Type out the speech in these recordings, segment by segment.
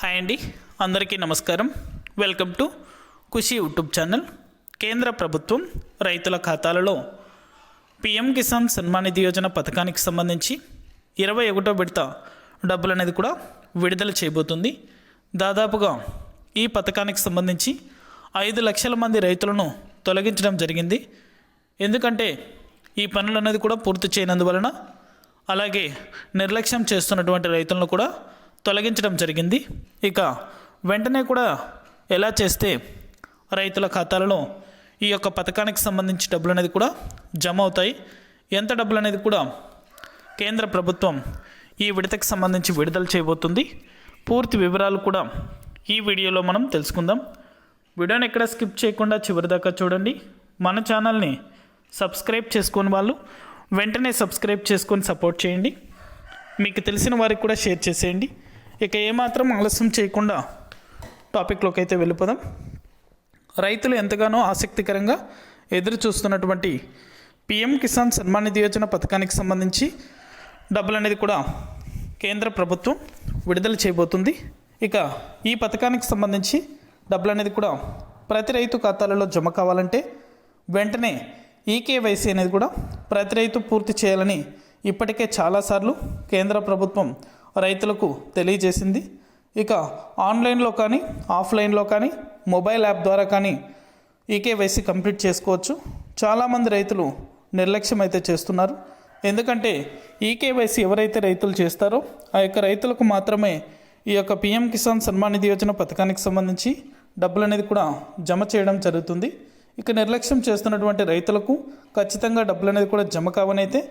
Hi అండి, అందరికీ నమస్కారం. Welcome to Khushi YouTube channel. కేంద్ర ప్రభుత్వం రైతుల ఖాతాలలో పిఎం కిసాన్ సన్మాన్ నిధి యోజన పథకానికి సంబంధించి 21వ విడత డబ్బులు అనేది కూడా విడుదల చేయబోతుంది. దాదాపుగా ఈ పథకానికి సంబంధించి 5 లక్షల మంది రైతులను తొలగించడం జరిగింది. ఎందుకంటే ఈ పనులు అనేది కూడా పూర్తి చేయనందువలన, అలాగే నిర్లక్ష్యం చేస్తున్నటువంటి రైతులను కూడా తొలగించడం జరిగింది. ఇక వెంటనే కూడా ఎలా చేస్తే రైతుల ఖాతాలలో ఈ యొక్క పథకానికి సంబంధించి డబ్బులు అనేది కూడా జమ అవుతాయి, ఎంత డబ్బులు అనేది కూడా కేంద్ర ప్రభుత్వం ఈ విడతకు సంబంధించి విడుదల చేయబోతుంది, పూర్తి వివరాలు కూడా ఈ వీడియోలో మనం తెలుసుకుందాం. వీడియోని ఎక్కడ స్కిప్ చేయకుండా చివరి దాకా చూడండి. మన ఛానల్ని సబ్స్క్రైబ్ చేసుకుని వాళ్ళు వెంటనే సబ్స్క్రైబ్ చేసుకొని సపోర్ట్ చేయండి. మీకు తెలిసిన వారికి కూడా షేర్ చేసేయండి. ఇక ఏమాత్రం ఆలస్యం చేయకుండా టాపిక్లోకి అయితే వెళ్ళిపోదాం. రైతులు ఎంతగానో ఆసక్తికరంగా ఎదురు చూస్తున్నటువంటి పిఎం కిసాన్ సన్మాన్ నిధి యోజన పథకానికి సంబంధించి డబ్బులు అనేది కూడా కేంద్ర ప్రభుత్వం విడుదల చేయబోతుంది. ఇక ఈ పథకానికి సంబంధించి డబ్బులు అనేది కూడా ప్రతి రైతు ఖాతాలలో జమ కావాలంటే వెంటనే ఈకేవైసీ అనేది కూడా ప్రతి రైతు పూర్తి చేయాలని ఇప్పటికే చాలాసార్లు కేంద్ర ప్రభుత్వం రైతులకు తెలియజేసింది. ఇక ఆన్లైన్లో కానీ ఆఫ్లైన్లో కానీ మొబైల్ యాప్ ద్వారా కానీ ఈకేవైసీ కంప్లీట్ చేసుకోవచ్చు. చాలామంది రైతులు నిర్లక్ష్యం అయితే చేస్తున్నారు. ఎందుకంటే ఈకేవైసీ ఎవరైతే రైతులు చేస్తారో ఆ యొక్క రైతులకు మాత్రమే ఈ యొక్క పిఎం కిసాన్ సన్మాన్ నిధి యోజన పథకానికి సంబంధించి డబ్బులు అనేది కూడా జమ చేయడం జరుగుతుంది. ఇక నిర్లక్ష్యం చేస్తున్నటువంటి రైతులకు ఖచ్చితంగా డబ్బులు అనేది కూడా జమ కావనైతే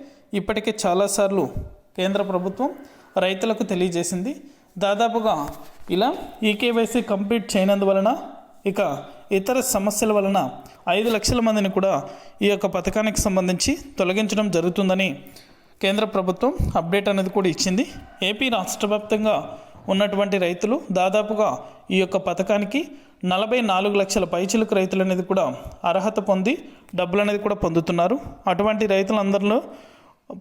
ఇప్పటికే చాలాసార్లు కేంద్ర ప్రభుత్వం రైతులకు తెలియజేసింది. దాదాపుగా ఇలా ఈకేవైసీ కంప్లీట్ చేయనందువలన, ఇక ఇతర సమస్యల వలన 5 లక్షల మందిని కూడా ఈ యొక్క పథకానికి సంబంధించి తొలగించడం జరుగుతుందని కేంద్ర ప్రభుత్వం అప్డేట్ అనేది కూడా ఇచ్చింది. ఏపీ రాష్ట్ర వ్యాప్తంగా ఉన్నటువంటి రైతులు దాదాపుగా ఈ యొక్క పథకానికి 44 లక్షల పైచిలుకు రైతులు అనేది కూడా అర్హత పొంది డబ్బులు అనేది కూడా పొందుతున్నారు. అటువంటి రైతులందరిలో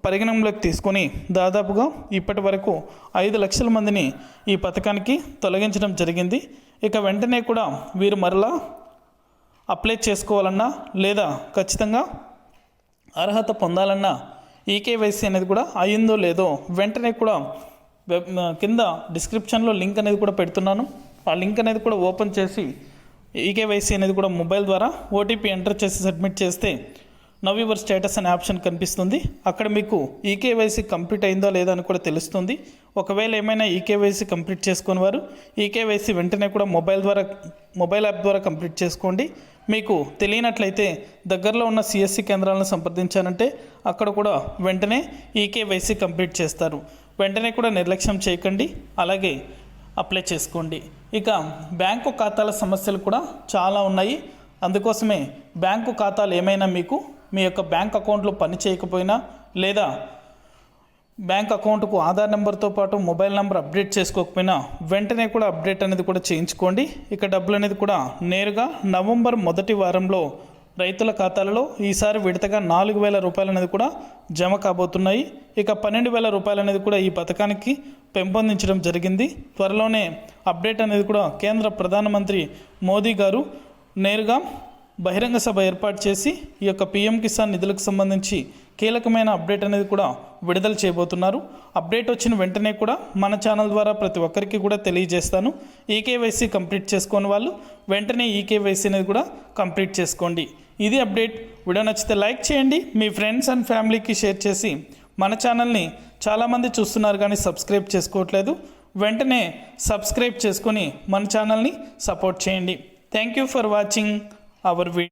పరిగణనలోకి తీసుకొని దాదాపుగా ఇప్పటి వరకు 5 లక్షల మందిని ఈ పథకానికి తొలగించడం జరిగింది. ఇక వెంటనే కూడా వీరు మరలా అప్లై చేసుకోవాలన్నా లేదా ఖచ్చితంగా అర్హత పొందాలన్నా ఈకేవైసీ అనేది కూడా అయిందో లేదో వెంటనే కూడా కింద డిస్క్రిప్షన్లో లింక్ అనేది కూడా పెడుతున్నాను. ఆ లింక్ అనేది కూడా ఓపెన్ చేసి ఈకేవైసీ అనేది కూడా మొబైల్ ద్వారా ఓటీపీ ఎంటర్ చేసి సబ్మిట్ చేస్తే నవ్ యువర్ స్టేటస్ అనే ఆప్షన్ కనిపిస్తుంది. అక్కడ మీకు ఈకేవైసీ కంప్లీట్ అయిందో లేదా అని కూడా తెలుస్తుంది. ఒకవేళ ఏమైనా ఈకేవైసీ కంప్లీట్ చేసుకుని వారు ఈకేవైసీ వెంటనే కూడా మొబైల్ యాప్ ద్వారా కంప్లీట్ చేసుకోండి. మీకు తెలియనట్లయితే దగ్గరలో ఉన్న సిఎస్సి కేంద్రాలను సంప్రదించారంటే అక్కడ కూడా వెంటనే ఈకేవైసీ కంప్లీట్ చేస్తారు. వెంటనే కూడా నిర్లక్ష్యం చేయకండి, అలాగే అప్లై చేసుకోండి. ఇక బ్యాంకు ఖాతాల సమస్యలు కూడా చాలా ఉన్నాయి. అందుకోసమే బ్యాంకు ఖాతాలు ఏమైనా మీకు మీ యొక్క బ్యాంక్ అకౌంట్లో పని చేయకపోయినా లేదా బ్యాంక్ అకౌంట్కు ఆధార్ నెంబర్తో పాటు మొబైల్ నెంబర్ అప్డేట్ చేసుకోకపోయినా వెంటనే కూడా అప్డేట్ అనేది కూడా చేయించుకోండి. ఇక డబ్బులు అనేది కూడా నేరుగా నవంబర్ మొదటి వారంలో రైతుల ఖాతాలలో ఈసారి విడతగా 4,000 రూపాయలు అనేది కూడా జమ కాబోతున్నాయి. ఇక 12,000 రూపాయలు అనేది కూడా ఈ పథకానికి పెంపొందించడం జరిగింది. త్వరలోనే అప్డేట్ అనేది కూడా కేంద్ర ప్రధానమంత్రి మోదీ గారు నేరుగా బహిరంగ సభ ఏర్పాటు చేసి ఈ యొక్క పిఎం కిసాన్ నిధులకు సంబంధించి కీలకమైన అప్డేట్ అనేది కూడా విడుదల చేయబోతున్నారు. అప్డేట్ వచ్చిన వెంటనే కూడా మన ఛానల్ ద్వారా ప్రతి ఒక్కరికి కూడా తెలియజేస్తాను. ఈకేవైసీ కంప్లీట్ చేసుకొని వాళ్ళు వెంటనే ఈకేవైసీ అనేది కూడా కంప్లీట్ చేసుకోండి. ఇది అప్డేట్. వీడియో నచ్చితే లైక్ చేయండి, మీ ఫ్రెండ్స్ అండ్ ఫ్యామిలీకి షేర్ చేసి మన ఛానల్ని చాలామంది చూస్తున్నారు కానీ సబ్స్క్రైబ్ చేసుకోవట్లేదు. వెంటనే సబ్స్క్రైబ్ చేసుకొని మన ఛానల్ని సపోర్ట్ చేయండి. Thank you for watching our video.